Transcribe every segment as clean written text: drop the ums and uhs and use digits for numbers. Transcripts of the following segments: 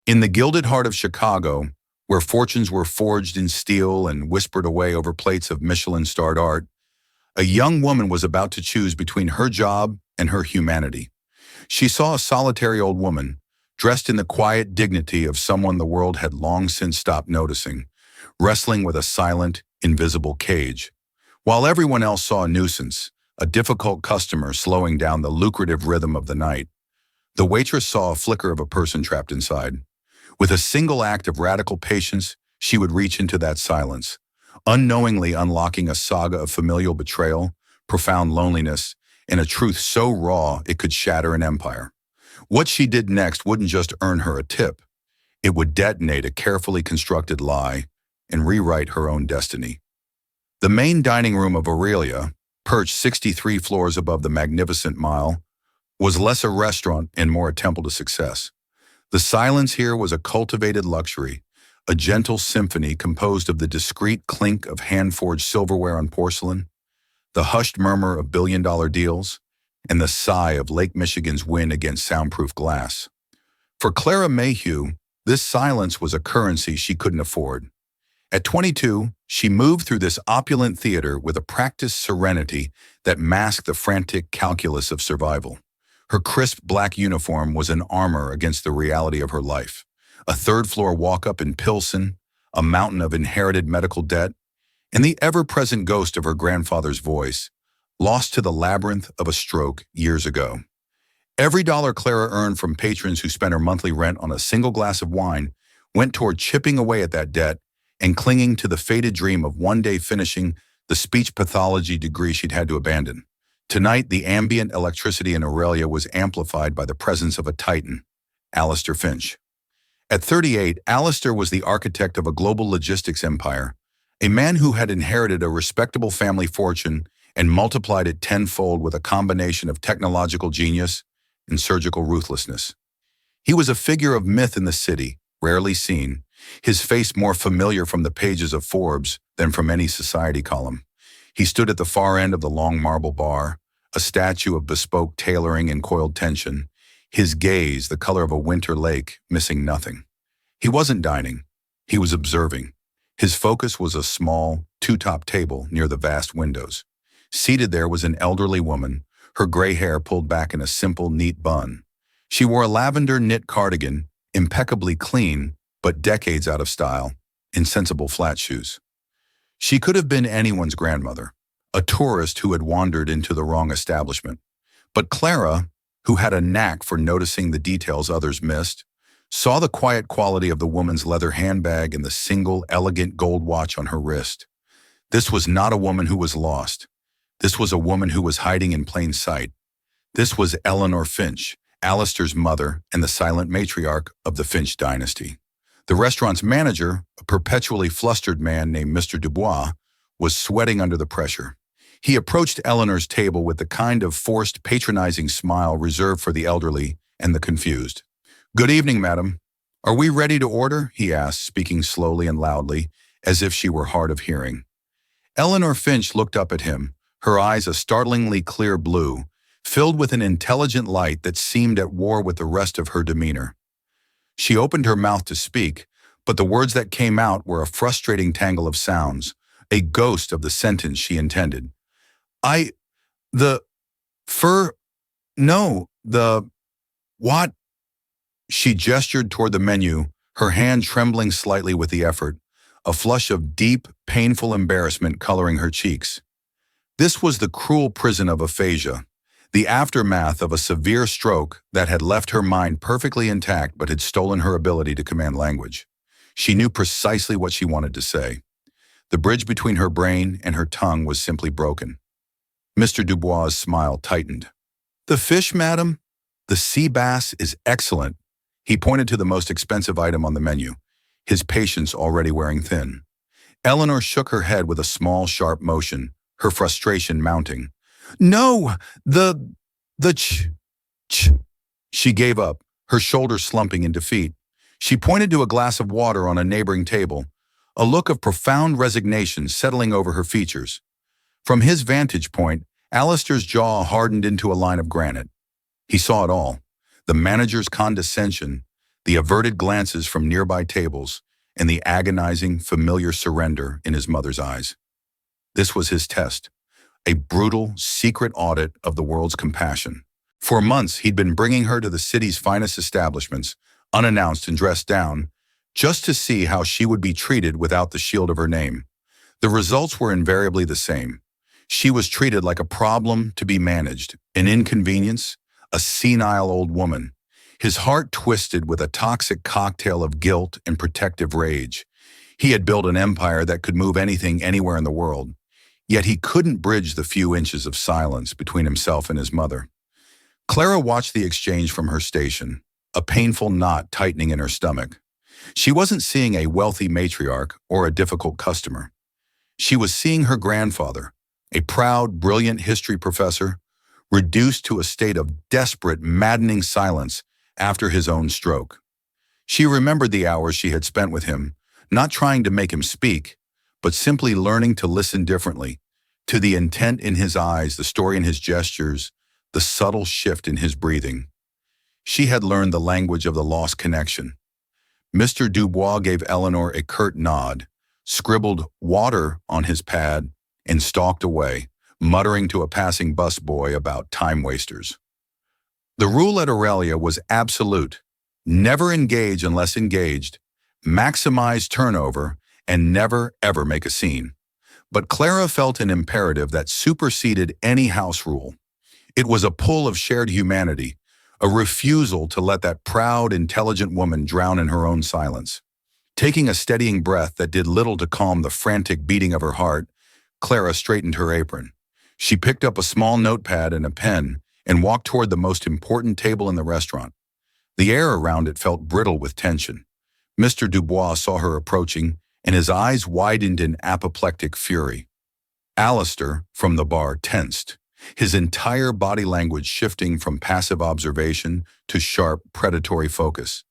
In the gilded heart of Chicago, where fortunes were forged in steel and whispered away over plates of Michelin-starred art, a young woman was about to choose between her job and her humanity. She saw a solitary old woman, dressed in the quiet dignity of someone the world had long since stopped noticing, wrestling with a silent, invisible cage. While everyone else saw a nuisance, a difficult customer slowing down the lucrative rhythm of the night, the waitress saw a flicker of a person trapped inside. With a single act of radical patience, she would reach into that silence, unknowingly unlocking a saga of familial betrayal, profound loneliness, and a truth so raw it could shatter an empire. What she did next wouldn't just earn her a tip. It would detonate a carefully constructed lie and rewrite her own destiny. The main dining room of Aurelia, perched 63 floors above the magnificent Mile, was less a restaurant and more a temple to success. The silence here was a cultivated luxury, a gentle symphony composed of the discreet clink of hand-forged silverware on porcelain, the hushed murmur of billion-dollar deals, and the sigh of Lake Michigan's win against soundproof glass. For Clara Mayhew, this silence was a currency she couldn't afford. At 22, she moved through this opulent theater with a practiced serenity that masked the frantic calculus of survival. Her crisp black uniform was an armor against the reality of her life. A third-floor walk-up in Pilsen, a mountain of inherited medical debt, and the ever-present ghost of her grandfather's voice, lost to the labyrinth of a stroke years ago. Every dollar Clara earned from patrons who spent her monthly rent on a single glass of wine went toward chipping away at that debt and clinging to the faded dream of one day finishing the speech pathology degree she'd had to abandon. Tonight, the ambient electricity in Aurelia was amplified by the presence of a titan, Alistair Finch. At 38, Alistair was the architect of a global logistics empire, a man who had inherited a respectable family fortune and multiplied it tenfold with a combination of technological genius and surgical ruthlessness. He was a figure of myth in the city, rarely seen, his face more familiar from the pages of Forbes than from any society column. He stood at the far end of the long marble bar, a statue of bespoke tailoring and coiled tension, his gaze the color of a winter lake, missing nothing. He wasn't dining. He was observing. His focus was a small, two-top table near the vast windows. Seated there was an elderly woman, her gray hair pulled back in a simple, neat bun. She wore a lavender knit cardigan, impeccably clean, but decades out of style, in sensible flat shoes. She could have been anyone's grandmother, a tourist who had wandered into the wrong establishment. But Clara, who had a knack for noticing the details others missed, saw the quiet quality of the woman's leather handbag and the single, elegant gold watch on her wrist. This was not a woman who was lost. This was a woman who was hiding in plain sight. This was Eleanor Finch, Alistair's mother and the silent matriarch of the Finch dynasty. The restaurant's manager, a perpetually flustered man named Mr. Dubois, was sweating under the pressure. He approached Eleanor's table with the kind of forced, patronizing smile reserved for the elderly and the confused. "Good evening, madam. Are we ready to order?" he asked, speaking slowly and loudly, as if she were hard of hearing. Eleanor Finch looked up at him, her eyes a startlingly clear blue, filled with an intelligent light that seemed at war with the rest of her demeanor. She opened her mouth to speak, but the words that came out were a frustrating tangle of sounds, a ghost of the sentence she intended. What? She gestured toward the menu, her hand trembling slightly with the effort, a flush of deep, painful embarrassment coloring her cheeks. This was the cruel prison of aphasia, the aftermath of a severe stroke that had left her mind perfectly intact but had stolen her ability to command language. She knew precisely what she wanted to say. The bridge between her brain and her tongue was simply broken. Mr. Dubois' smile tightened. "The fish, madam? The sea bass is excellent." He pointed to the most expensive item on the menu, his patience already wearing thin. Eleanor shook her head with a small, sharp motion, her frustration mounting. "No, She gave up, her shoulders slumping in defeat. She pointed to a glass of water on a neighboring table, a look of profound resignation settling over her features. From his vantage point, Alistair's jaw hardened into a line of granite. He saw it all: the manager's condescension, the averted glances from nearby tables, and the agonizing, familiar surrender in his mother's eyes. This was his test, a brutal, secret audit of the world's compassion. For months, he'd been bringing her to the city's finest establishments, unannounced and dressed down, just to see how she would be treated without the shield of her name. The results were invariably the same. She was treated like a problem to be managed, an inconvenience, a senile old woman. His heart twisted with a toxic cocktail of guilt and protective rage. He had built an empire that could move anything anywhere in the world, yet he couldn't bridge the few inches of silence between himself and his mother. Clara watched the exchange from her station, a painful knot tightening in her stomach. She wasn't seeing a wealthy matriarch or a difficult customer. She was seeing her grandfather, a proud, brilliant history professor, reduced to a state of desperate, maddening silence after his own stroke. She remembered the hours she had spent with him, not trying to make him speak, but simply learning to listen differently, to the intent in his eyes, the story in his gestures, the subtle shift in his breathing. She had learned the language of the lost connection. Mr. Dubois gave Eleanor a curt nod, scribbled "water" on his pad, and stalked away, muttering to a passing busboy about time wasters. The rule at Aurelia was absolute: never engage unless engaged, maximize turnover, and never, ever make a scene. But Clara felt an imperative that superseded any house rule. It was a pull of shared humanity, a refusal to let that proud, intelligent woman drown in her own silence. Taking a steadying breath that did little to calm the frantic beating of her heart, Clara straightened her apron. She picked up a small notepad and a pen and walked toward the most important table in the restaurant. The air around it felt brittle with tension. Mr. Dubois saw her approaching, and his eyes widened in apoplectic fury. Alistair, from the bar, tensed, his entire body language shifting from passive observation to sharp, predatory focus.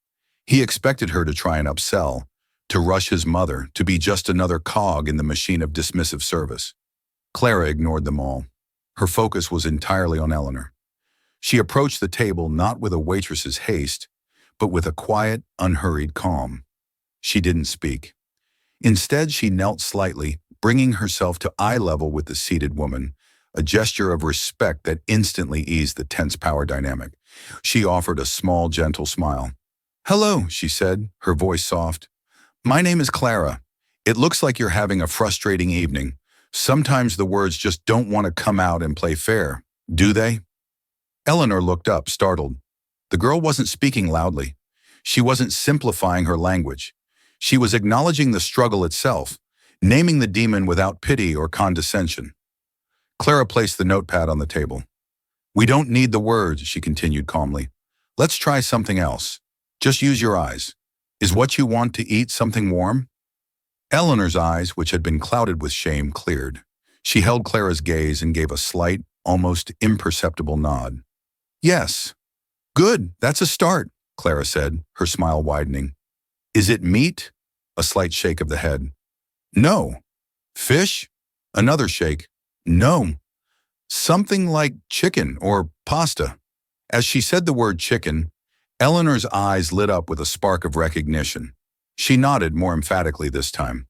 He expected her to try and upsell, to rush his mother, to be just another cog in the machine of dismissive service. Clara ignored them all. Her focus was entirely on Eleanor. She approached the table not with a waitress's haste, but with a quiet, unhurried calm. She didn't speak. Instead, she knelt slightly, bringing herself to eye level with the seated woman, a gesture of respect that instantly eased the tense power dynamic. She offered a small, gentle smile. "Hello," she said, her voice soft. "My name is Clara. It looks like you're having a frustrating evening. Sometimes the words just don't want to come out and play fair, do they?" Eleanor looked up, startled. The girl wasn't speaking loudly. She wasn't simplifying her language. She was acknowledging the struggle itself, naming the demon without pity or condescension. Clara placed the notepad on the table. "We don't need the words," she continued calmly. "Let's try something else. Just use your eyes. Is what you want to eat something warm?" Eleanor's eyes, which had been clouded with shame, cleared. She held Clara's gaze and gave a slight, almost imperceptible nod. "Yes." "Good, that's a start," Clara said, her smile widening. "Is it meat?" A slight shake of the head. "No." "Fish?" Another shake. "No." "Something like chicken or pasta." As she said the word chicken, Eleanor's eyes lit up with a spark of recognition. She nodded more emphatically this time.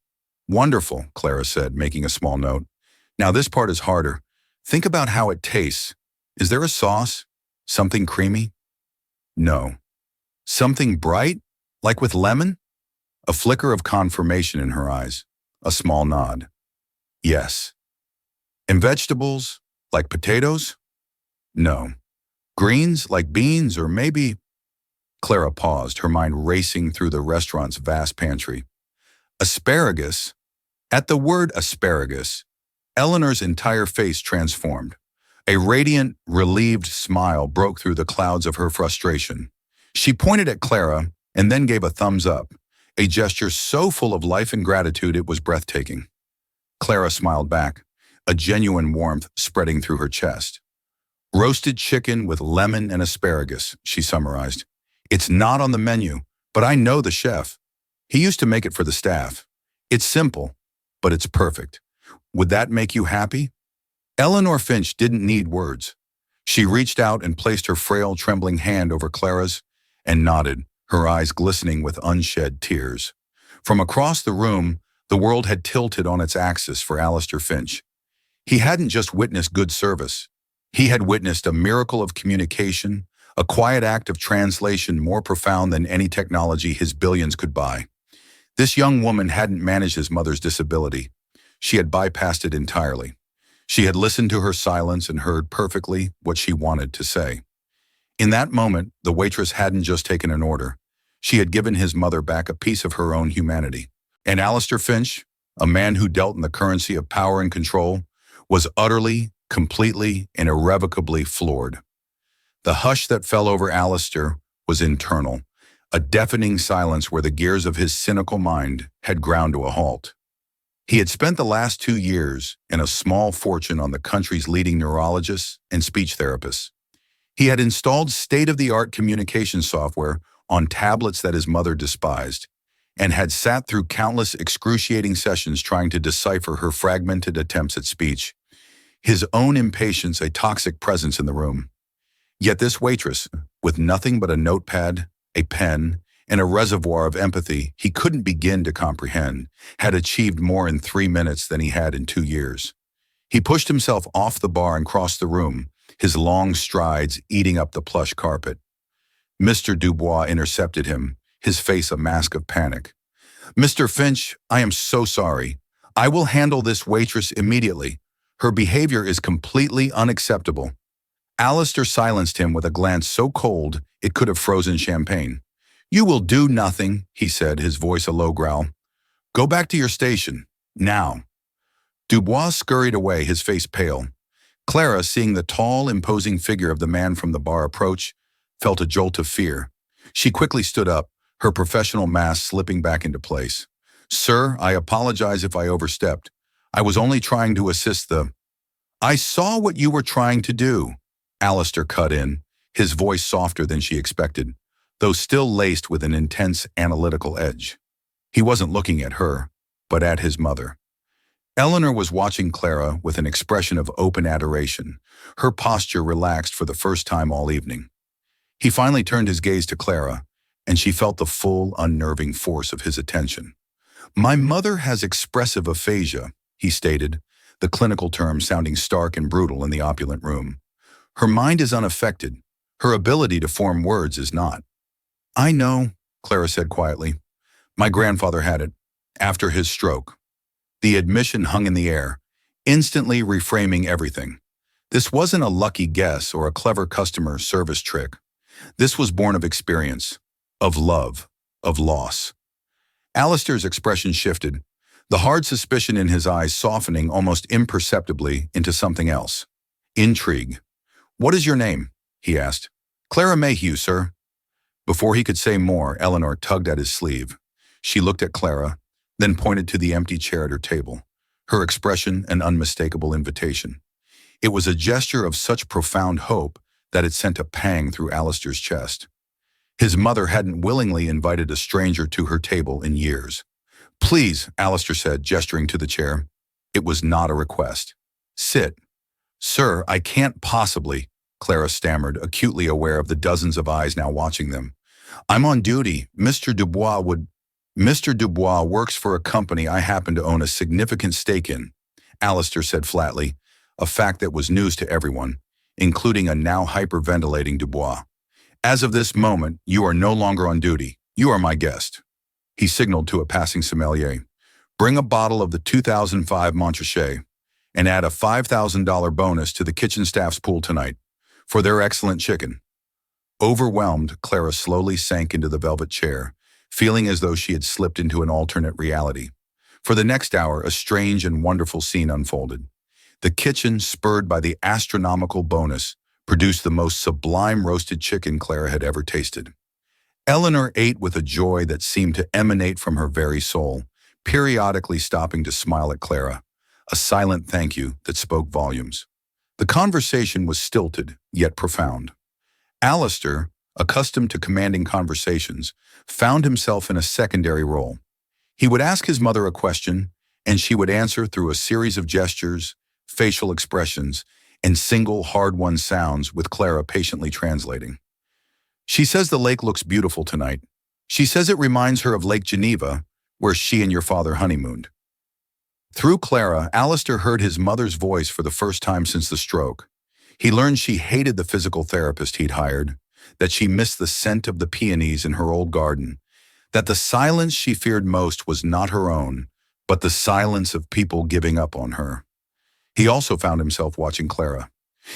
"Wonderful," Clara said, making a small note. "Now this part is harder. Think about how it tastes. Is there a sauce? Something creamy?" "No." "Something bright? Like with lemon?" A flicker of confirmation in her eyes. A small nod. "Yes." "And vegetables? Like potatoes?" "No." "Greens? Like beans or maybe—" Clara paused, her mind racing through the restaurant's vast pantry. "Asparagus?" At the word asparagus, Eleanor's entire face transformed. A radiant, relieved smile broke through the clouds of her frustration. She pointed at Clara and then gave a thumbs up, a gesture so full of life and gratitude it was breathtaking. Clara smiled back, a genuine warmth spreading through her chest. "Roasted chicken with lemon and asparagus," she summarized. "It's not on the menu, but I know the chef. He used to make it for the staff. It's simple, but it's perfect. Would that make you happy?" Eleanor Finch didn't need words. She reached out and placed her frail, trembling hand over Clara's and nodded, her eyes glistening with unshed tears. From across the room, the world had tilted on its axis for Alistair Finch. He hadn't just witnessed good service. He had witnessed a miracle of communication, a quiet act of translation more profound than any technology his billions could buy. This young woman hadn't managed his mother's disability. She had bypassed it entirely. She had listened to her silence and heard perfectly what she wanted to say. In that moment, the waitress hadn't just taken an order. She had given his mother back a piece of her own humanity. And Alistair Finch, a man who dealt in the currency of power and control, was utterly, completely, and irrevocably floored. The hush that fell over Alistair was internal, a deafening silence where the gears of his cynical mind had ground to a halt. He had spent the last 2 years and a small fortune on the country's leading neurologists and speech therapists. He had installed state-of-the-art communication software on tablets that his mother despised, and had sat through countless excruciating sessions trying to decipher her fragmented attempts at speech, his own impatience a toxic presence in the room. Yet this waitress, with nothing but a notepad, a pen, and a reservoir of empathy he couldn't begin to comprehend, had achieved more in 3 minutes than he had in 2 years. He pushed himself off the bar and crossed the room, his long strides eating up the plush carpet. Mr. Dubois intercepted him, his face a mask of panic. "Mr. Finch, I am so sorry. I will handle this waitress immediately. Her behavior is completely unacceptable." Alistair silenced him with a glance so cold it could have frozen champagne. "You will do nothing," he said, his voice a low growl. "Go back to your station, now." Dubois scurried away, his face pale. Clara, seeing the tall, imposing figure of the man from the bar approach, felt a jolt of fear. She quickly stood up, her professional mask slipping back into place. "Sir, I apologize if I overstepped. I was only trying to assist the—" "I saw what you were trying to do," Alistair cut in, his voice softer than she expected, though still laced with an intense analytical edge. He wasn't looking at her, but at his mother. Eleanor was watching Clara with an expression of open adoration, her posture relaxed for the first time all evening. He finally turned his gaze to Clara, and she felt the full, unnerving force of his attention. "My mother has expressive aphasia," he stated, the clinical term sounding stark and brutal in the opulent room. "Her mind is unaffected. Her ability to form words is not." "I know," Clara said quietly. "My grandfather had it, after his stroke." The admission hung in the air, instantly reframing everything. This wasn't a lucky guess or a clever customer service trick. This was born of experience, of love, of loss. Alistair's expression shifted, the hard suspicion in his eyes softening almost imperceptibly into something else. Intrigue. "What is your name?" he asked. "Clara Mayhew, sir." Before he could say more, Eleanor tugged at his sleeve. She looked at Clara, then pointed to the empty chair at her table, her expression an unmistakable invitation. It was a gesture of such profound hope that it sent a pang through Alistair's chest. His mother hadn't willingly invited a stranger to her table in years. "Please," Alistair said, gesturing to the chair. It was not a request. "Sit." "Sir, I can't possibly," Clara stammered, acutely aware of the dozens of eyes now watching them. "I'm on duty. Mr. Dubois would—" "Mr. Dubois works for a company I happen to own a significant stake in," Alistair said flatly, a fact that was news to everyone, including a now hyperventilating Dubois. "As of this moment, you are no longer on duty. You are my guest." He signaled to a passing sommelier. "Bring a bottle of the 2005 Montrachet and add a $5,000 bonus to the kitchen staff's pool tonight for their excellent chicken." Overwhelmed, Clara slowly sank into the velvet chair, feeling as though she had slipped into an alternate reality. For the next hour, a strange and wonderful scene unfolded. The kitchen, spurred by the astronomical bonus, produced the most sublime roasted chicken Clara had ever tasted. Eleanor ate with a joy that seemed to emanate from her very soul, periodically stopping to smile at Clara, a silent thank you that spoke volumes. The conversation was stilted, yet profound. Alistair, accustomed to commanding conversations, found himself in a secondary role. He would ask his mother a question, and she would answer through a series of gestures, facial expressions, and single hard-won sounds with Clara patiently translating. "She says the lake looks beautiful tonight," She says it reminds her of Lake Geneva, where she and your father honeymooned. Through Clara, Alistair heard his mother's voice for the first time since the stroke. He learned she hated the physical therapist he'd hired, that she missed the scent of the peonies in her old garden, that the silence she feared most was not her own, but the silence of people giving up on her. He also found himself watching Clara.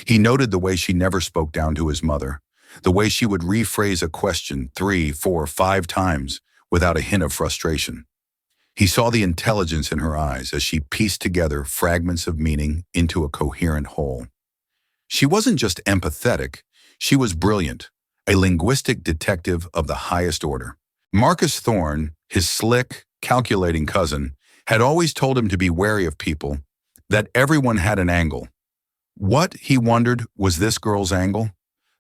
He noted the way she never spoke down to his mother, the way she would rephrase a question 3, 4, 5 times without a hint of frustration. He saw the intelligence in her eyes as she pieced together fragments of meaning into a coherent whole. She wasn't just empathetic, she was brilliant, a linguistic detective of the highest order. Marcus Thorne, his slick, calculating cousin, had always told him to be wary of people, that everyone had an angle. What, he wondered, was this girl's angle?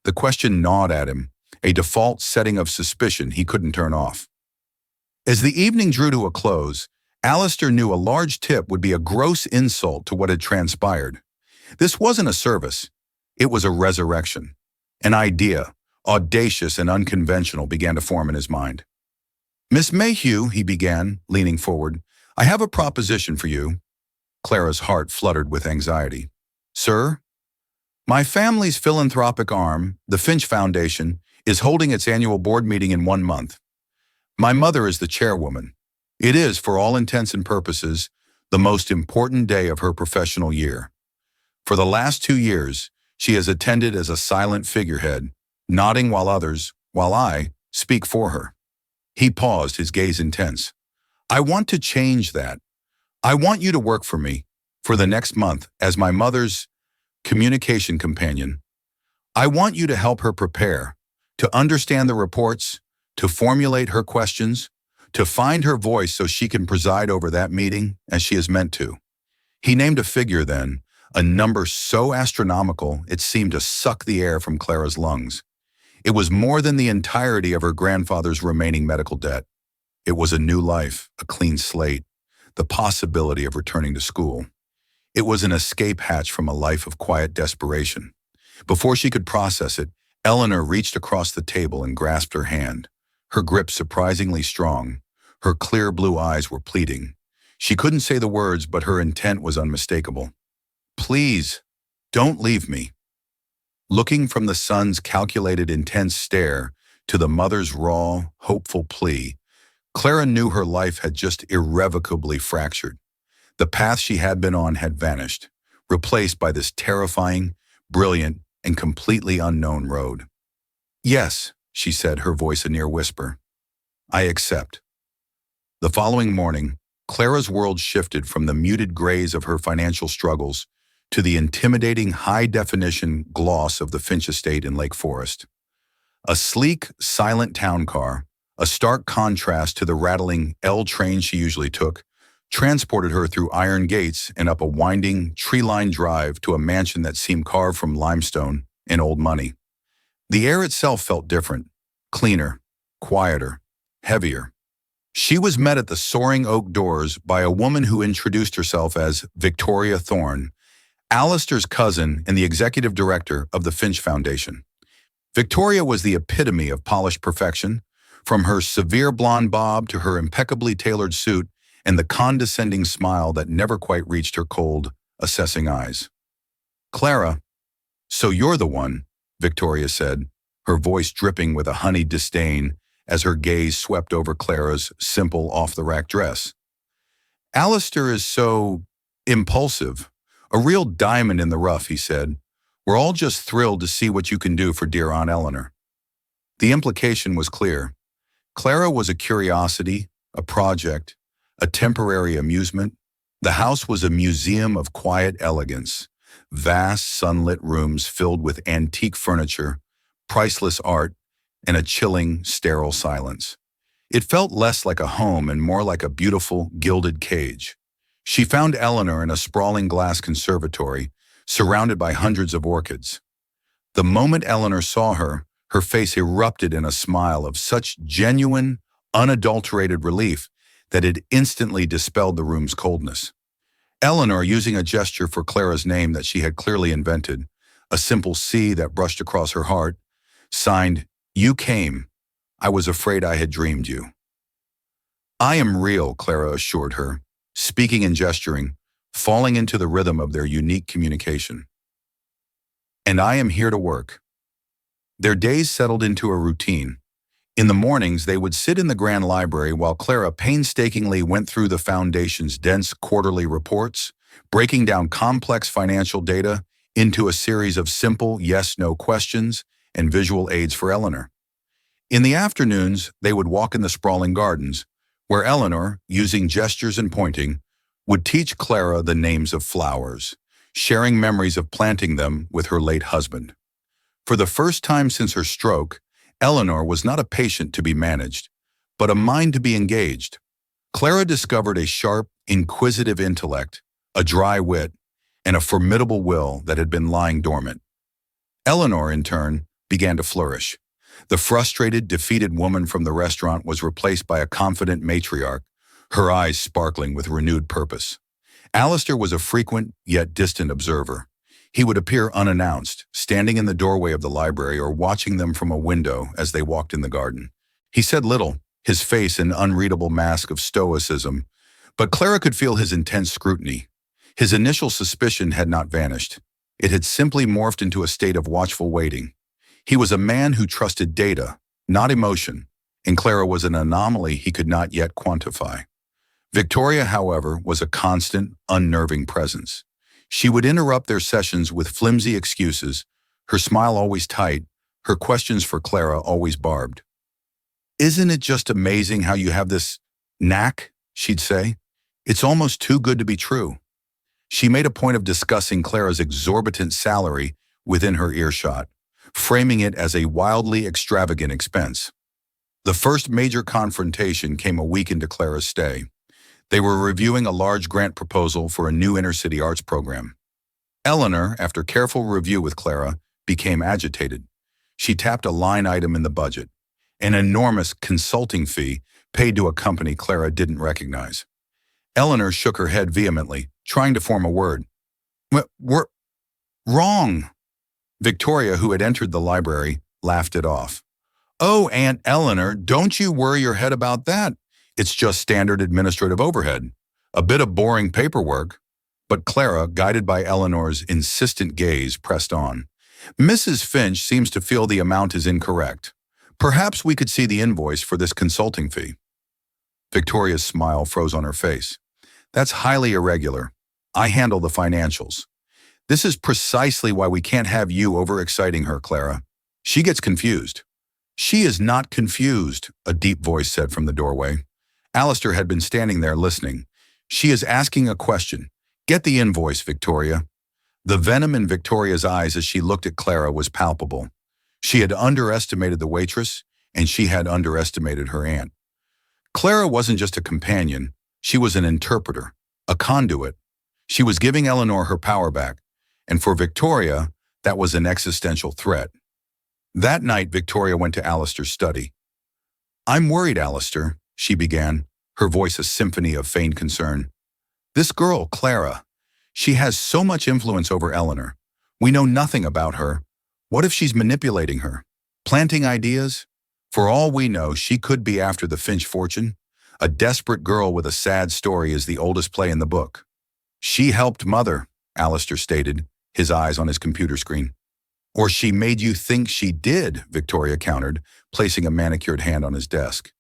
The question gnawed at him, a default setting of suspicion he couldn't turn off. As the evening drew to a close, Alistair knew a large tip would be a gross insult to what had transpired. This wasn't a service. It was a resurrection. An idea, audacious and unconventional, began to form in his mind. "Miss Mayhew," he began, leaning forward, "I have a proposition for you." Clara's heart fluttered with anxiety. "Sir?" "My family's philanthropic arm, the Finch Foundation, is holding its annual board meeting in 1 month. My mother is the chairwoman. It is, for all intents and purposes, the most important day of her professional year. For the last 2 years, she has attended as a silent figurehead, nodding while I, speak for her." He paused, his gaze intense. "I want to change that. I want you to work for me, for the next month, as my mother's communication companion. I want you to help her prepare, to understand the reports, to formulate her questions, to find her voice so she can preside over that meeting as she is meant to." He named a figure then, a number so astronomical it seemed to suck the air from Clara's lungs. It was more than the entirety of her grandfather's remaining medical debt. It was a new life, a clean slate, the possibility of returning to school. It was an escape hatch from a life of quiet desperation. Before she could process it, Eleanor reached across the table and grasped her hand. Her grip surprisingly strong. Her clear blue eyes were pleading. She couldn't say the words, but her intent was unmistakable. "Please, don't leave me." Looking from the son's calculated, intense stare to the mother's raw, hopeful plea, Clara knew her life had just irrevocably fractured. The path she had been on had vanished, replaced by this terrifying, brilliant, and completely unknown road. "Yes," she said, her voice a near whisper. "I accept." The following morning, Clara's world shifted from the muted grays of her financial struggles to the intimidating high-definition gloss of the Finch estate in Lake Forest. A sleek, silent town car, a stark contrast to the rattling L train she usually took, transported her through iron gates and up a winding, tree-lined drive to a mansion that seemed carved from limestone and old money. The air itself felt different, cleaner, quieter, heavier. She was met at the soaring oak doors by a woman who introduced herself as Victoria Thorne, Alistair's cousin and the executive director of the Finch Foundation. Victoria was the epitome of polished perfection, from her severe blonde bob to her impeccably tailored suit and the condescending smile that never quite reached her cold, assessing eyes. "Clara, so you're the one," Victoria said, her voice dripping with a honeyed disdain as her gaze swept over Clara's simple off-the-rack dress. "Alistair is so impulsive, a real diamond in the rough," he said. "We're all just thrilled to see what you can do for dear Aunt Eleanor." The implication was clear. Clara was a curiosity, a project, a temporary amusement. The house was a museum of quiet elegance, vast sunlit rooms filled with antique furniture, priceless art, and a chilling, sterile silence. It felt less like a home and more like a beautiful, gilded cage. She found Eleanor in a sprawling glass conservatory, surrounded by hundreds of orchids. The moment Eleanor saw her, her face erupted in a smile of such genuine, unadulterated relief that it instantly dispelled the room's coldness. Eleanor, using a gesture for Clara's name that she had clearly invented, a simple C that brushed across her heart, signed, "You came," I was afraid I had dreamed you." "I am real," Clara assured her, speaking and gesturing, falling into the rhythm of their unique communication. "And I am here to work." Their days settled into a routine. In the mornings, they would sit in the grand library while Clara painstakingly went through the Foundation's dense quarterly reports, breaking down complex financial data into a series of simple yes-no questions and visual aids for Eleanor. In the afternoons, they would walk in the sprawling gardens, where Eleanor, using gestures and pointing, would teach Clara the names of flowers, sharing memories of planting them with her late husband. For the first time since her stroke, Eleanor was not a patient to be managed, but a mind to be engaged. Clara discovered a sharp, inquisitive intellect, a dry wit, and a formidable will that had been lying dormant. Eleanor, in turn, began to flourish. The frustrated, defeated woman from the restaurant was replaced by a confident matriarch, her eyes sparkling with renewed purpose. Alistair was a frequent, yet distant observer. He would appear unannounced, standing in the doorway of the library or watching them from a window as they walked in the garden. He said little, his face an unreadable mask of stoicism, but Clara could feel his intense scrutiny. His initial suspicion had not vanished. It had simply morphed into a state of watchful waiting. He was a man who trusted data, not emotion, and Clara was an anomaly he could not yet quantify. Victoria, however, was a constant, unnerving presence. She would interrupt their sessions with flimsy excuses, her smile always tight, her questions for Clara always barbed. "Isn't it just amazing how you have this knack?" she'd say. "It's almost too good to be true." She made a point of discussing Clara's exorbitant salary within her earshot, framing it as a wildly extravagant expense. The first major confrontation came a week into Clara's stay. They were reviewing a large grant proposal for a new inner-city arts program. Eleanor, after careful review with Clara, became agitated. She tapped a line item in the budget, an enormous consulting fee paid to a company Clara didn't recognize. Eleanor shook her head vehemently, trying to form a word. "We're wrong." Victoria, who had entered the library, laughed it off. "Oh, Aunt Eleanor, don't you worry your head about that. It's just standard administrative overhead. A bit of boring paperwork." But Clara, guided by Eleanor's insistent gaze, pressed on. "Mrs. Finch seems to feel the amount is incorrect. Perhaps we could see the invoice for this consulting fee." Victoria's smile froze on her face. "That's highly irregular. I handle the financials. This is precisely why we can't have you overexciting her, Clara. She gets confused." "She is not confused," a deep voice said from the doorway. Alistair had been standing there listening. "She is asking a question. Get the invoice, Victoria." The venom in Victoria's eyes as she looked at Clara was palpable. She had underestimated the waitress, and she had underestimated her aunt. Clara wasn't just a companion. She was an interpreter, a conduit. She was giving Eleanor her power back, and for Victoria, that was an existential threat. That night, Victoria went to Alistair's study. "I'm worried, Alistair," she began, her voice a symphony of feigned concern. "This girl, Clara, she has so much influence over Eleanor. We know nothing about her. What if she's manipulating her? Planting ideas? For all we know, she could be after the Finch fortune. A desperate girl with a sad story is the oldest play in the book." "She helped Mother," Alistair stated, his eyes on his computer screen. "Or she made you think she did," Victoria countered, placing a manicured hand on his desk.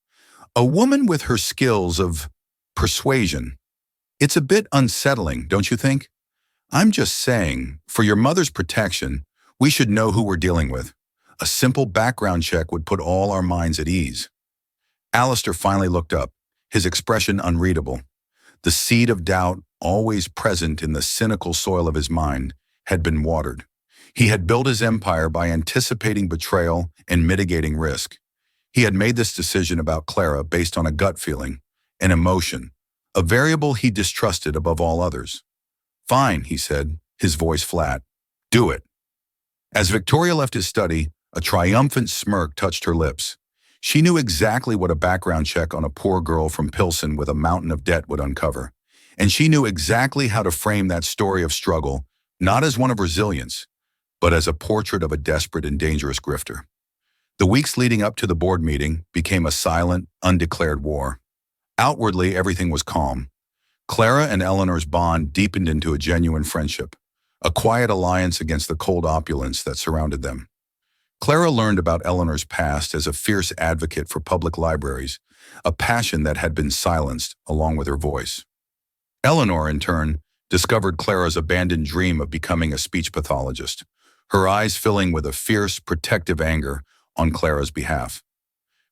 "A woman with her skills of persuasion. It's a bit unsettling, don't you think? I'm just saying, for your mother's protection, we should know who we're dealing with. A simple background check would put all our minds at ease." Alistair finally looked up, his expression unreadable. The seed of doubt, always present in the cynical soil of his mind, had been watered. He had built his empire by anticipating betrayal and mitigating risk. He had made this decision about Clara based on a gut feeling, an emotion, a variable he distrusted above all others. "Fine," he said, his voice flat. "Do it." As Victoria left his study, a triumphant smirk touched her lips. She knew exactly what a background check on a poor girl from Pilsen with a mountain of debt would uncover. And she knew exactly how to frame that story of struggle, not as one of resilience, but as a portrait of a desperate and dangerous grifter. The weeks leading up to the board meeting became a silent, undeclared war. Outwardly, everything was calm. Clara and Eleanor's bond deepened into a genuine friendship, a quiet alliance against the cold opulence that surrounded them. Clara learned about Eleanor's past as a fierce advocate for public libraries, a passion that had been silenced along with her voice. Eleanor, in turn, discovered Clara's abandoned dream of becoming a speech pathologist, her eyes filling with a fierce, protective anger on Clara's behalf.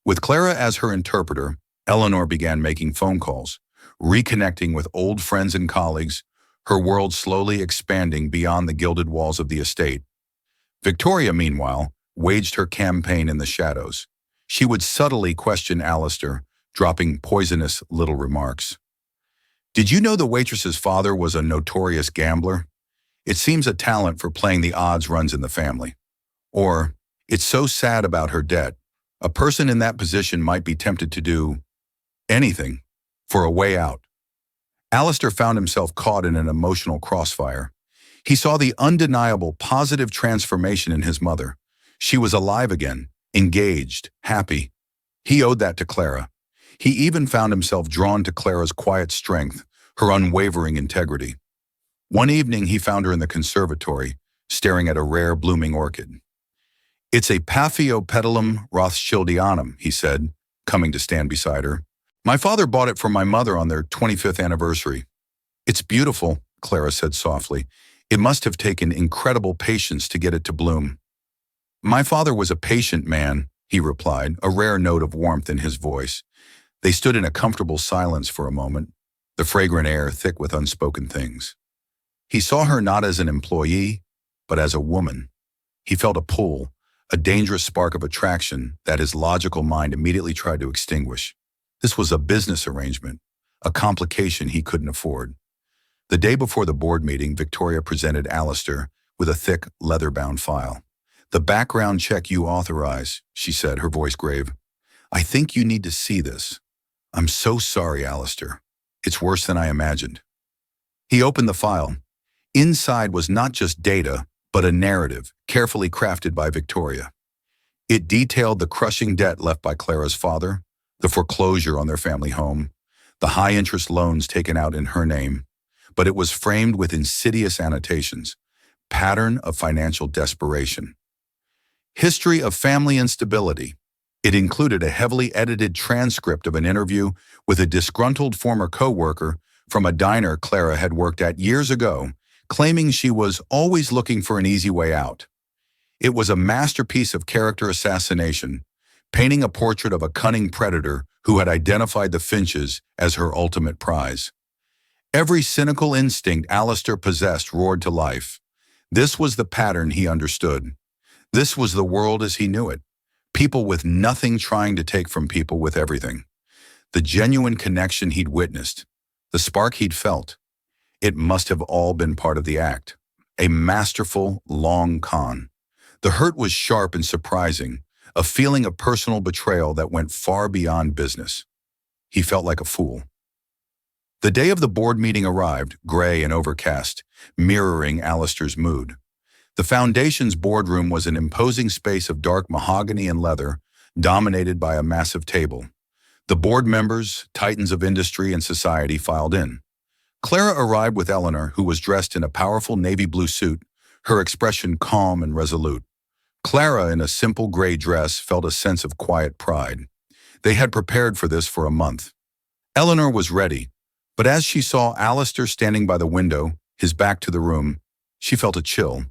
With Clara as her interpreter, Eleanor began making phone calls, reconnecting with old friends and colleagues, her world slowly expanding beyond the gilded walls of the estate. Victoria, meanwhile, waged her campaign in the shadows. She would subtly question Alistair, dropping poisonous little remarks. Did you know the waitress's father was a notorious gambler? It seems a talent for playing the odds runs in the family. Or, it's so sad about her debt. A person in that position might be tempted to do anything for a way out. Alistair found himself caught in an emotional crossfire. He saw the undeniable positive transformation in his mother. She was alive again, engaged, happy. He owed that to Clara. He even found himself drawn to Clara's quiet strength, her unwavering integrity. One evening, he found her in the conservatory, staring at a rare blooming orchid. "It's a Paphiopedilum Rothschildianum," he said, coming to stand beside her. "My father bought it for my mother on their 25th anniversary." "It's beautiful," Clara said softly. "It must have taken incredible patience to get it to bloom." "My father was a patient man," he replied, a rare note of warmth in his voice. They stood in a comfortable silence for a moment, the fragrant air thick with unspoken things. He saw her not as an employee, but as a woman. He felt a pull, a dangerous spark of attraction that his logical mind immediately tried to extinguish. This was a business arrangement, a complication he couldn't afford. The day before the board meeting, Victoria presented Alistair with a thick, leather-bound file. "The background check you authorize," she said, her voice grave. "I think you need to see this." "I'm so sorry, Alistair. It's worse than I imagined." He opened the file. Inside was not just data, but a narrative, carefully crafted by Victoria. It detailed the crushing debt left by Clara's father, the foreclosure on their family home, the high-interest loans taken out in her name, but it was framed with insidious annotations, pattern of financial desperation. History of family instability. It included a heavily edited transcript of an interview with a disgruntled former co-worker from a diner Clara had worked at years ago, claiming she was always looking for an easy way out. It was a masterpiece of character assassination, painting a portrait of a cunning predator who had identified the Finches as her ultimate prize. Every cynical instinct Alistair possessed roared to life. This was the pattern he understood. This was the world as he knew it. People with nothing trying to take from people with everything. The genuine connection he'd witnessed, the spark he'd felt. It must have all been part of the act. A masterful, long con. The hurt was sharp and surprising, a feeling of personal betrayal that went far beyond business. He felt like a fool. The day of the board meeting arrived, gray and overcast, mirroring Alistair's mood. The Foundation's boardroom was an imposing space of dark mahogany and leather, dominated by a massive table. The board members, titans of industry and society, filed in. Clara arrived with Eleanor, who was dressed in a powerful navy blue suit, her expression calm and resolute. Clara, in a simple gray dress, felt a sense of quiet pride. They had prepared for this for a month. Eleanor was ready, but as she saw Alistair standing by the window, his back to the room, she felt a chill.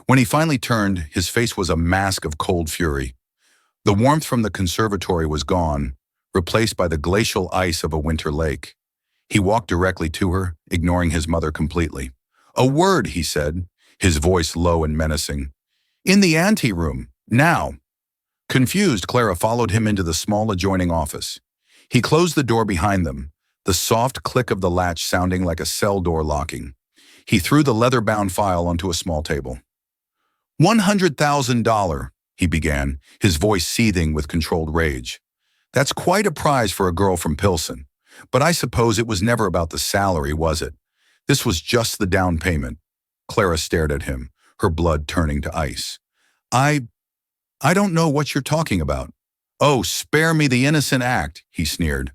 When he finally turned, his face was a mask of cold fury. The warmth from the conservatory was gone, replaced by the glacial ice of a winter lake. He walked directly to her, ignoring his mother completely. "A word," he said, his voice low and menacing. "In the anteroom, now." Confused, Clara followed him into the small adjoining office. He closed the door behind them, the soft click of the latch sounding like a cell door locking. He threw the leather-bound file onto a small table. $100,000, he began, his voice seething with controlled rage. "That's quite a prize for a girl from Pilsen. But I suppose it was never about the salary, was it? This was just the down payment." Clara stared at him, her blood turning to ice. I don't know what you're talking about. Oh, spare me the innocent act, he sneered.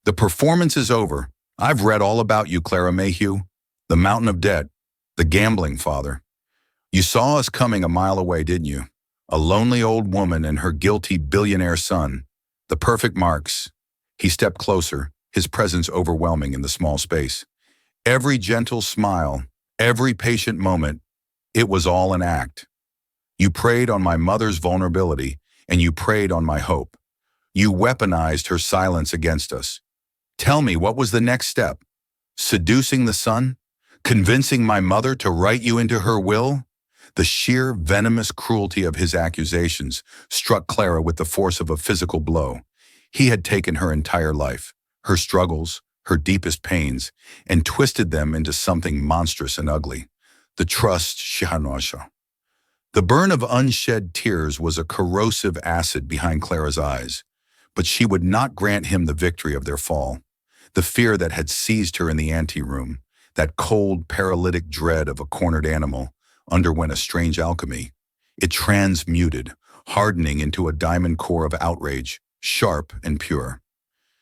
The performance is over. I've read all about you, Clara Mayhew. The mountain of debt. The gambling father. You saw us coming a mile away, didn't you? A lonely old woman and her guilty billionaire son. The perfect marks. He stepped closer, his presence overwhelming in the small space. Every gentle smile, every patient moment, it was all an act. You preyed on my mother's vulnerability, and you preyed on my hope. You weaponized her silence against us. Tell me, what was the next step? Seducing the son? Convincing my mother to write you into her will? The sheer venomous cruelty of his accusations struck Clara with the force of a physical blow. He had taken her entire life, her struggles, her deepest pains, and twisted them into something monstrous and ugly. The trust Shahanosha. The burn of unshed tears was a corrosive acid behind Clara's eyes, but she would not grant him the victory of their fall. The fear that had seized her in the anteroom, that cold, paralytic dread of a cornered animal, underwent a strange alchemy. It transmuted, hardening into a diamond core of outrage, sharp and pure.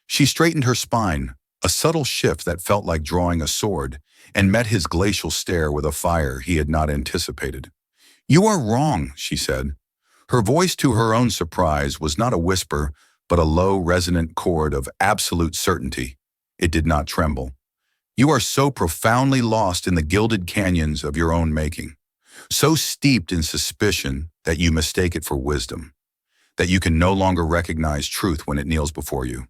She straightened her spine, a subtle shift that felt like drawing a sword, and met his glacial stare with a fire he had not anticipated. You are wrong, she said. Her voice, to her own surprise, was not a whisper, but a low, resonant chord of absolute certainty. It did not tremble. You are so profoundly lost in the gilded canyons of your own making, so steeped in suspicion that you mistake it for wisdom, that you can no longer recognize truth when it kneels before you.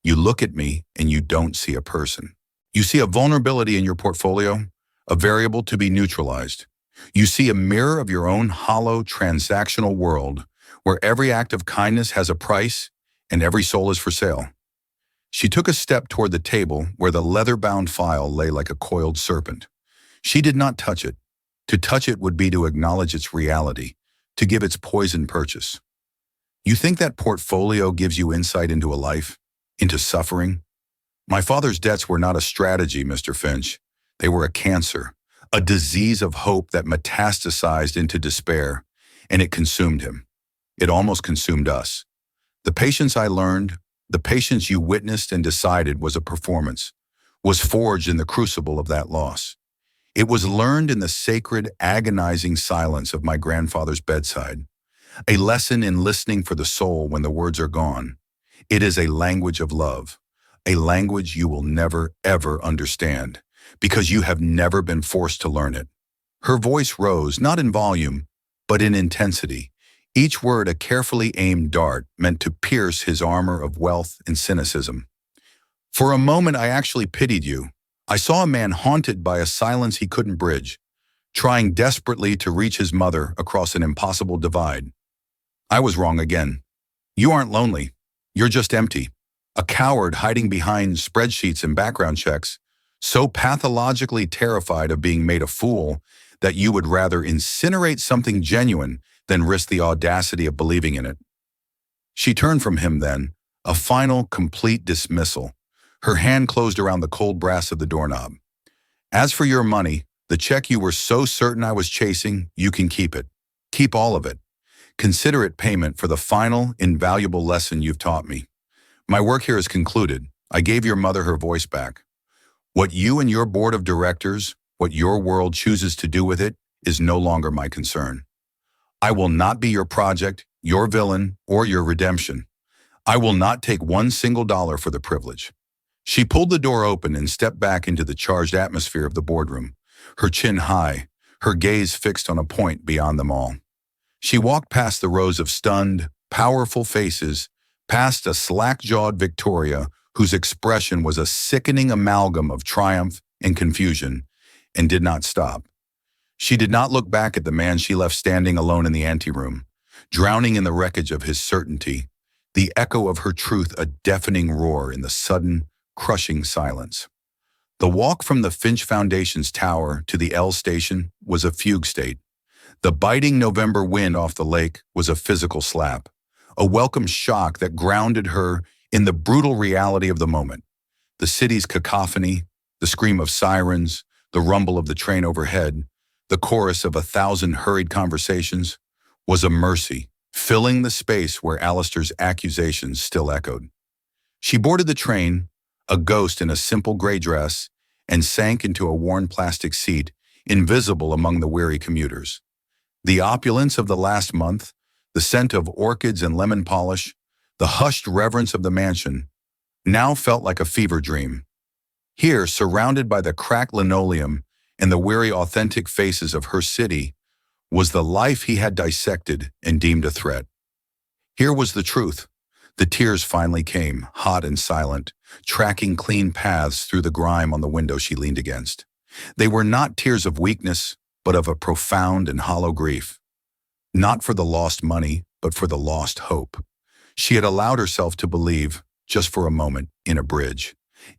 You look at me and you don't see a person. You see a vulnerability in your portfolio, a variable to be neutralized. You see a mirror of your own hollow, transactional world where every act of kindness has a price and every soul is for sale. She took a step toward the table where the leather-bound file lay like a coiled serpent. She did not touch it. To touch it would be to acknowledge its reality, to give its poison purchase. You think that portfolio gives you insight into a life, into suffering? My father's debts were not a strategy, Mr. Finch. They were a cancer, a disease of hope that metastasized into despair, and it consumed him. It almost consumed us. The patience I learned, the patience you witnessed and decided was a performance, was forged in the crucible of that loss. It was learned in the sacred, agonizing silence of my grandfather's bedside, a lesson in listening for the soul when the words are gone. It is a language of love, a language you will never, ever understand, because you have never been forced to learn it. Her voice rose, not in volume, but in intensity, each word a carefully aimed dart meant to pierce his armor of wealth and cynicism. For a moment, I actually pitied you. I saw a man haunted by a silence he couldn't bridge, trying desperately to reach his mother across an impossible divide. I was wrong again. You aren't lonely. You're just empty. A coward hiding behind spreadsheets and background checks, so pathologically terrified of being made a fool that you would rather incinerate something genuine than risk the audacity of believing in it. She turned from him then, a final, complete dismissal. Her hand closed around the cold brass of the doorknob. As for your money, the check you were so certain I was chasing, you can keep it. Keep all of it. Consider it payment for the final, invaluable lesson you've taught me. My work here is concluded. I gave your mother her voice back. What you and your board of directors, what your world chooses to do with it, is no longer my concern. I will not be your project, your villain, or your redemption. I will not take one single dollar for the privilege. She pulled the door open and stepped back into the charged atmosphere of the boardroom, her chin high, her gaze fixed on a point beyond them all. She walked past the rows of stunned, powerful faces, past a slack-jawed Victoria whose expression was a sickening amalgam of triumph and confusion, and did not stop. She did not look back at the man she left standing alone in the anteroom, drowning in the wreckage of his certainty, the echo of her truth a deafening roar in the sudden, crushing silence. The walk from the Finch Foundation's tower to the L station was a fugue state. The biting November wind off the lake was a physical slap, a welcome shock that grounded her in the brutal reality of the moment. The city's cacophony, the scream of sirens, the rumble of the train overhead, the chorus of 1,000 hurried conversations, was a mercy, filling the space where Alistair's accusations still echoed. She boarded the train, a ghost in a simple gray dress, and sank into a worn plastic seat, invisible among the weary commuters. The opulence of the last month, the scent of orchids and lemon polish, the hushed reverence of the mansion, now felt like a fever dream. Here, surrounded by the cracked linoleum and the weary authentic faces of her city, was the life he had dissected and deemed a threat. Here was the truth. The tears finally came, hot and silent, tracking clean paths through the grime on the window she leaned against. They were not tears of weakness, but of a profound and hollow grief. Not for the lost money, but for the lost hope. She had allowed herself to believe, just for a moment, in a bridge,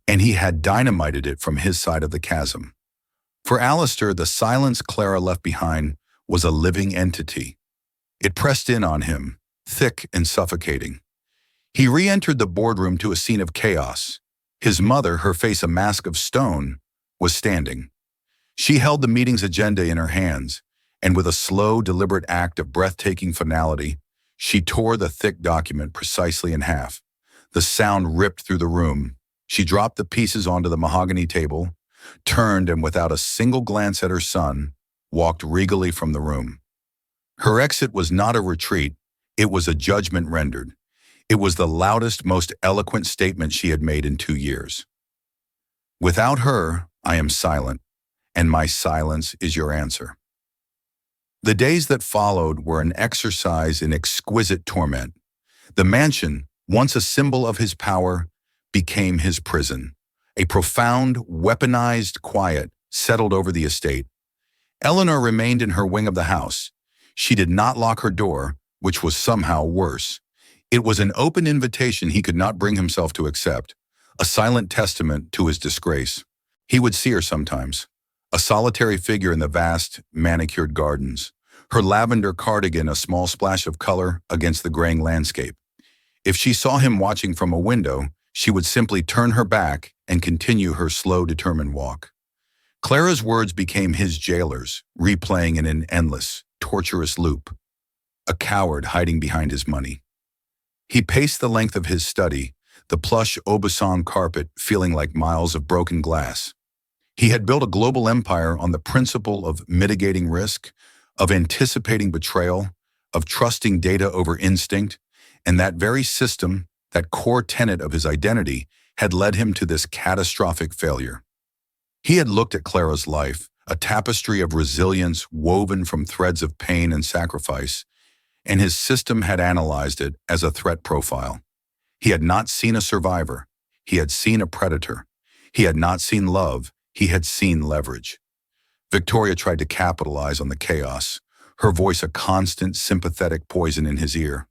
and he had dynamited it from his side of the chasm. For Alistair, the silence Clara left behind was a living entity. It pressed in on him, thick and suffocating. He re-entered the boardroom to a scene of chaos. His mother, her face a mask of stone, was standing. She held the meeting's agenda in her hands, and with a slow, deliberate act of breathtaking finality, she tore the thick document precisely in half. The sound ripped through the room. She dropped the pieces onto the mahogany table, turned, and without a single glance at her son, walked regally from the room. Her exit was not a retreat, it was a judgment rendered. It was the loudest, most eloquent statement she had made in 2 years. Without her, I am silent, and my silence is your answer. The days that followed were an exercise in exquisite torment. The mansion, once a symbol of his power, became his prison. A profound, weaponized quiet settled over the estate. Eleanor remained in her wing of the house. She did not lock her door, which was somehow worse. It was an open invitation he could not bring himself to accept, a silent testament to his disgrace. He would see her sometimes, a solitary figure in the vast, manicured gardens, her lavender cardigan a small splash of color against the graying landscape. If she saw him watching from a window, she would simply turn her back and continue her slow, determined walk. Clara's words became his jailers, replaying in an endless, torturous loop. A coward hiding behind his money. He paced the length of his study, the plush Aubusson carpet feeling like miles of broken glass. He had built a global empire on the principle of mitigating risk, of anticipating betrayal, of trusting data over instinct, and that very system, that core tenet of his identity, had led him to this catastrophic failure. He had looked at Clara's life, a tapestry of resilience woven from threads of pain and sacrifice, and his system had analyzed it as a threat profile. He had not seen a survivor. He had seen a predator. He had not seen love. He had seen leverage. Victoria tried to capitalize on the chaos, her voice a constant, sympathetic poison in his ear.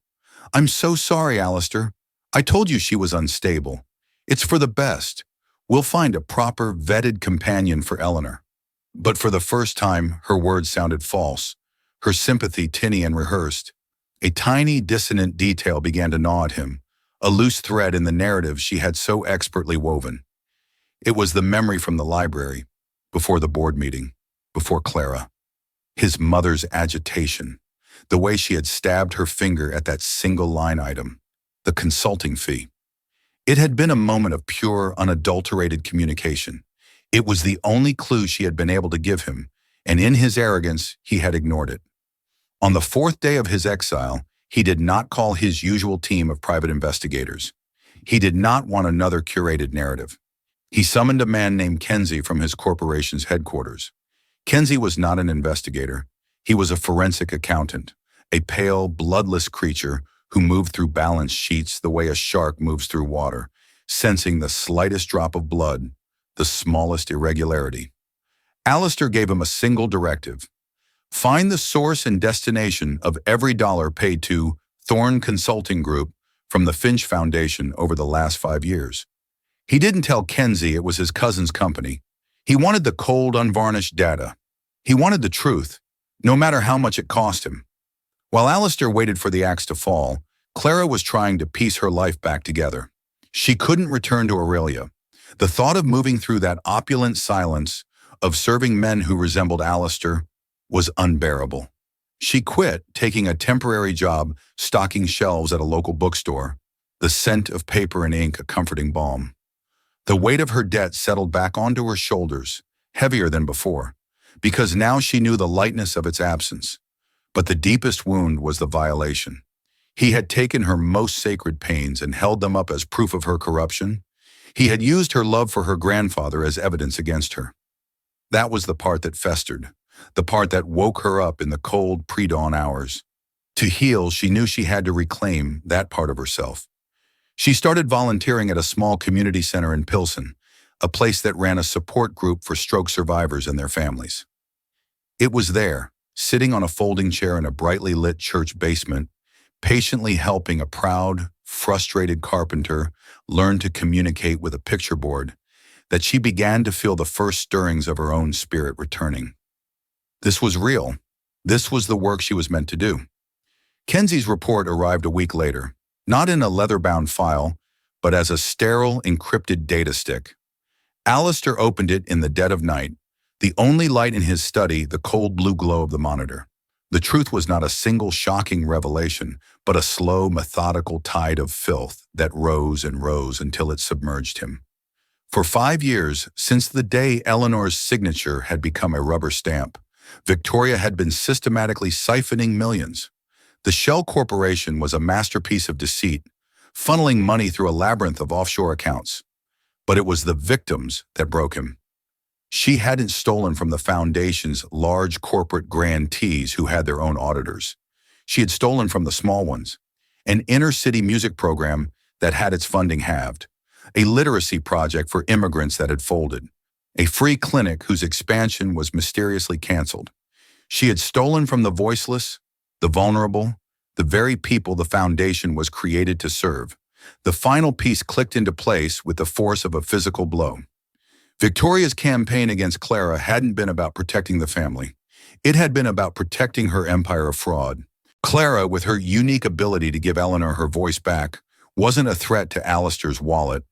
"I'm so sorry, Alistair. I told you she was unstable. It's for the best. We'll find a proper, vetted companion for Eleanor." But for the first time, her words sounded false, her sympathy tinny and rehearsed. A tiny, dissonant detail began to gnaw at him, a loose thread in the narrative she had so expertly woven. It was the memory from the library, before the board meeting, before Clara. His mother's agitation, the way she had stabbed her finger at that single line item, the consulting fee. It had been a moment of pure, unadulterated communication. It was the only clue she had been able to give him, and in his arrogance, he had ignored it. On the 4th day of his exile, he did not call his usual team of private investigators. He did not want another curated narrative. He summoned a man named Kenzie from his corporation's headquarters. Kenzie was not an investigator. He was a forensic accountant, a pale, bloodless creature who moved through balance sheets the way a shark moves through water, sensing the slightest drop of blood, the smallest irregularity. Alistair gave him a single directive. Find the source and destination of every dollar paid to Thorne Consulting Group from the Finch Foundation over the last 5 years. He didn't tell Kenzie it was his cousin's company. He wanted the cold, unvarnished data. He wanted the truth, no matter how much it cost him. While Alistair waited for the axe to fall, Clara was trying to piece her life back together. She couldn't return to Aurelia. The thought of moving through that opulent silence, of serving men who resembled Alistair, was unbearable. She quit, taking a temporary job stocking shelves at a local bookstore, the scent of paper and ink a comforting balm. The weight of her debt settled back onto her shoulders, heavier than before, because now she knew the lightness of its absence. But the deepest wound was the violation. He had taken her most sacred pains and held them up as proof of her corruption. He had used her love for her grandfather as evidence against her. That was the part that festered, the part that woke her up in the cold pre-dawn hours. To heal, she knew she had to reclaim that part of herself. She started volunteering at a small community center in Pilsen, a place that ran a support group for stroke survivors and their families. It was there, sitting on a folding chair in a brightly lit church basement, patiently helping a proud, frustrated carpenter learn to communicate with a picture board, that she began to feel the first stirrings of her own spirit returning. This was real. This was the work she was meant to do. Kenzie's report arrived a week later, not in a leather-bound file, but as a sterile, encrypted data stick. Alistair opened it in the dead of night, the only light in his study the cold blue glow of the monitor. The truth was not a single shocking revelation, but a slow, methodical tide of filth that rose and rose until it submerged him. For 5 years, since the day Eleanor's signature had become a rubber stamp, Victoria had been systematically siphoning millions. The Shell Corporation was a masterpiece of deceit, funneling money through a labyrinth of offshore accounts. But it was the victims that broke him. She hadn't stolen from the Foundation's large corporate grantees who had their own auditors. She had stolen from the small ones, an inner-city music program that had its funding halved, a literacy project for immigrants that had folded, a free clinic whose expansion was mysteriously canceled. She had stolen from the voiceless, the vulnerable, the very people the Foundation was created to serve. The final piece clicked into place with the force of a physical blow. Victoria's campaign against Clara hadn't been about protecting the family. It had been about protecting her empire of fraud. Clara, with her unique ability to give Eleanor her voice back, wasn't a threat to Alistair's wallet.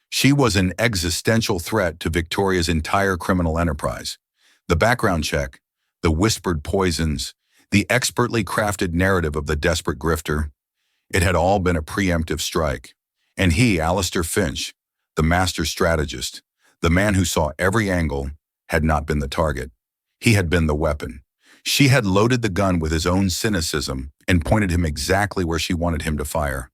She was an existential threat to Victoria's entire criminal enterprise. The background check, the whispered poisons, the expertly crafted narrative of the desperate grifter, it had all been a preemptive strike. And he, Alistair Finch, the master strategist, the man who saw every angle, had not been the target. He had been the weapon. She had loaded the gun with his own cynicism and pointed him exactly where she wanted him to fire.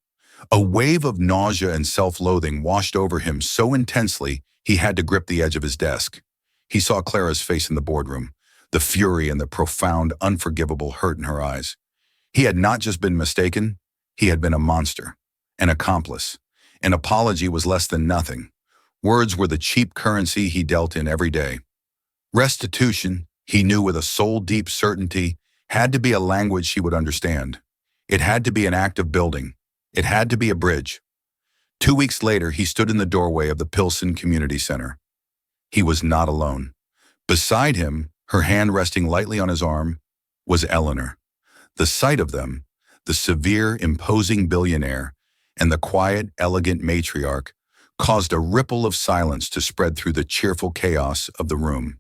A wave of nausea and self-loathing washed over him so intensely he had to grip the edge of his desk. He saw Clara's face in the boardroom, the fury and the profound, unforgivable hurt in her eyes. He had not just been mistaken, he had been a monster, an accomplice. An apology was less than nothing. Words were the cheap currency he dealt in every day. Restitution, he knew with a soul-deep certainty, had to be a language she would understand. It had to be an act of building. It had to be a bridge. 2 weeks later, he stood in the doorway of the Pilsen Community Center. He was not alone. Beside him, her hand resting lightly on his arm, was Eleanor. The sight of them, the severe, imposing billionaire, and the quiet, elegant matriarch, caused a ripple of silence to spread through the cheerful chaos of the room.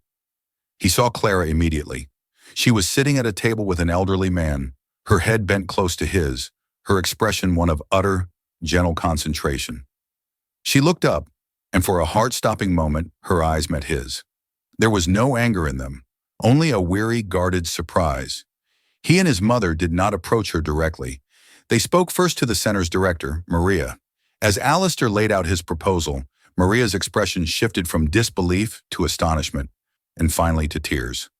He saw Clara immediately. She was sitting at a table with an elderly man, her head bent close to his, her expression one of utter, gentle concentration. She looked up, and for a heart-stopping moment, her eyes met his. There was no anger in them, only a weary, guarded surprise. He and his mother did not approach her directly. They spoke first to the center's director, Maria. As Alistair laid out his proposal, Maria's expression shifted from disbelief to astonishment, and finally to tears.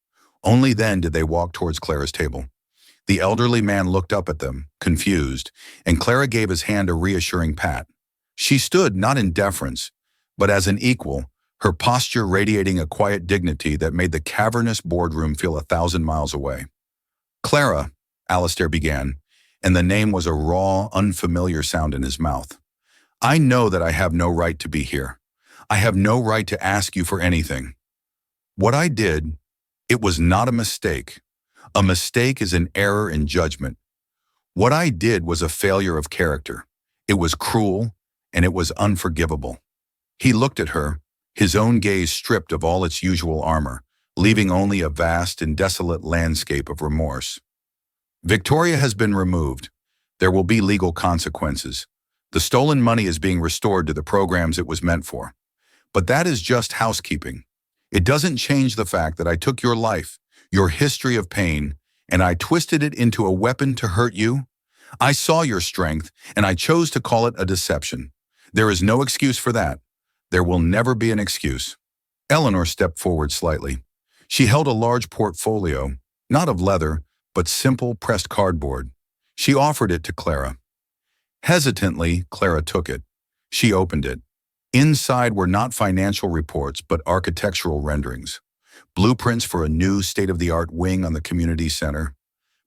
Only then did they walk towards Clara's table. The elderly man looked up at them, confused, and Clara gave his hand a reassuring pat. She stood not in deference, but as an equal, her posture radiating a quiet dignity that made the cavernous boardroom feel 1,000 miles away. Clara, Alistair began, and the name was a raw, unfamiliar sound in his mouth. I know that I have no right to be here. I have no right to ask you for anything. What I did, it was not a mistake. A mistake is an error in judgment. What I did was a failure of character. It was cruel, and it was unforgivable. He looked at her, his own gaze stripped of all its usual armor, leaving only a vast and desolate landscape of remorse. Victoria has been removed. There will be legal consequences. The stolen money is being restored to the programs it was meant for. But that is just housekeeping. It doesn't change the fact that I took your life, your history of pain, and I twisted it into a weapon to hurt you. I saw your strength, and I chose to call it a deception. There is no excuse for that. There will never be an excuse. Eleanor stepped forward slightly. She held a large portfolio, not of leather, but simple pressed cardboard. She offered it to Clara. Hesitantly, Clara took it. She opened it. Inside were not financial reports, but architectural renderings. Blueprints for a new state-of-the-art wing on the community center.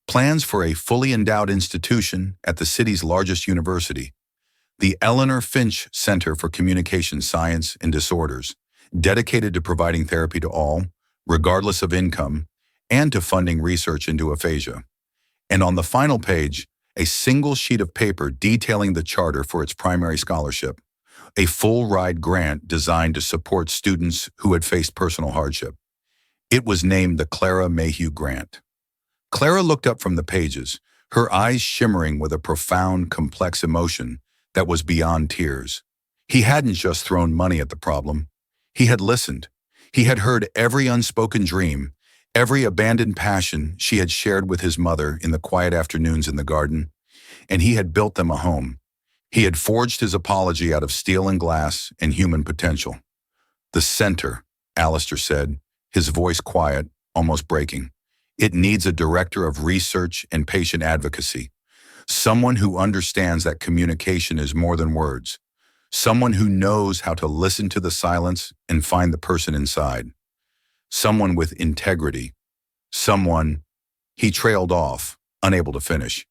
Plans for a fully endowed institution at the city's largest university. The Eleanor Finch Center for Communication Science and Disorders, dedicated to providing therapy to all, regardless of income, and to funding research into aphasia. And on the final page, a single sheet of paper detailing the charter for its primary scholarship, a full-ride grant designed to support students who had faced personal hardship. It was named the Clara Mayhew Grant. Clara looked up from the pages, her eyes shimmering with a profound, complex emotion that was beyond tears. He hadn't just thrown money at the problem. He had listened. He had heard every unspoken dream, every abandoned passion she had shared with his mother in the quiet afternoons in the garden, and he had built them a home. He had forged his apology out of steel and glass and human potential. The center, Alistair said, his voice quiet, almost breaking. It needs a director of research and patient advocacy. Someone who understands that communication is more than words. Someone who knows how to listen to the silence and find the person inside. Someone with integrity. Someone. He trailed off, unable to finish.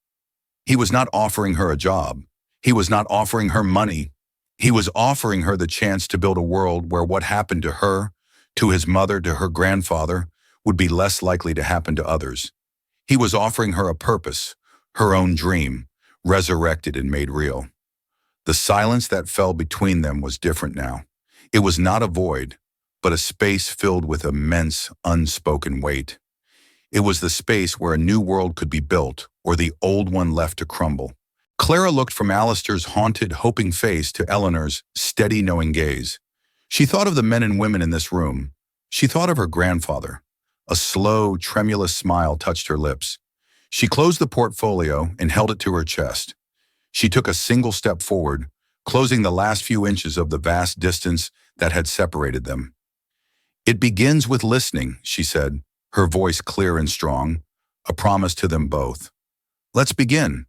He was not offering her a job. He was not offering her money. He was offering her the chance to build a world where what happened to her, to his mother, to her grandfather, would be less likely to happen to others. He was offering her a purpose, her own dream, resurrected and made real. The silence that fell between them was different now. It was not a void, but a space filled with immense, unspoken weight. It was the space where a new world could be built, or the old one left to crumble. Clara looked from Alistair's haunted, hoping face to Eleanor's steady, knowing gaze. She thought of the men and women in this room. She thought of her grandfather. A slow, tremulous smile touched her lips. She closed the portfolio and held it to her chest. She took a single step forward, closing the last few inches of the vast distance that had separated them. "It begins with listening," she said, her voice clear and strong, a promise to them both. "Let's begin."